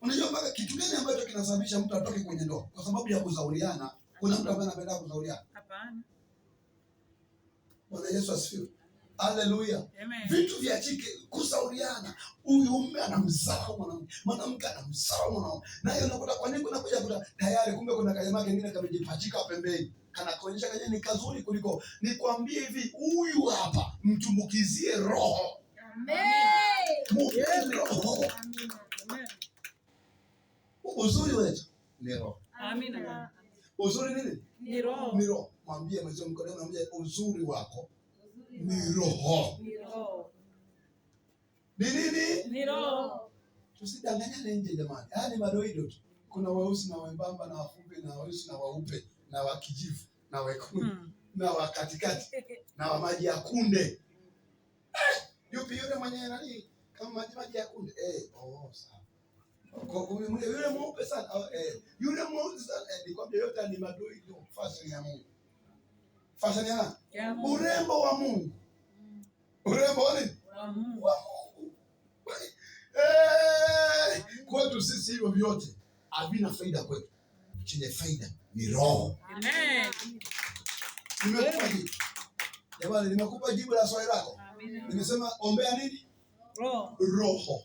Unajua mpaka kitu gani ambacho kinasababisha mtu atoke kwenye ndoa? Kwa sababu ya kuzauliana. Kuna mtu ambaye anapenda kuzauliana? Hapana. Bwana Yesu asifiwe. Haleluya. Vitu vya chike kuzauliana. Huyu mume anamzao mwanamke, mwanamke anamzao mwanaume. Na hiyo unakuta kwa nini kunakuja kuta tayari kumbe kuna kajamaa kingine kamejipachika pembeni. Kana kuonyesha kaje ni kazuri kuliko. Nikwambie hivi, huyu hapa mtumbukizie roho. Amen. Roho. Amen. Uzuri wetu ni roho. Amina. Uzuri nini? Ni roho. Ni roho. Mwambie mzee mkono, mwambie uzuri wako ni roho. Ni roho. Ni nini? Ni roho. Tusidanganyane nje jamani. Haya ni madoido tu. Kuna weusi na wembamba na wafupi na weusi na weupe na wa kijivu na wekundu na wa katikati na wa maji ya kunde. Yupi yule mwenye nani kama maji ya kunde? Sawa. Kwa yule mweupe sana, yule mweusi sana, nikwambia yote ni madoido, fashion ya Mungu. Fashion ya Mungu. Urembo wa Mungu. Urembo wa nini? Wa Mungu. Wa Mungu. Kwetu sisi hivyo vyote havina faida kwetu. Chenye faida ni roho. Amen. Nimekupa jibu. Jamani, nimekupa jibu la swali lako. Nimesema ombea nini? Roho. Roho.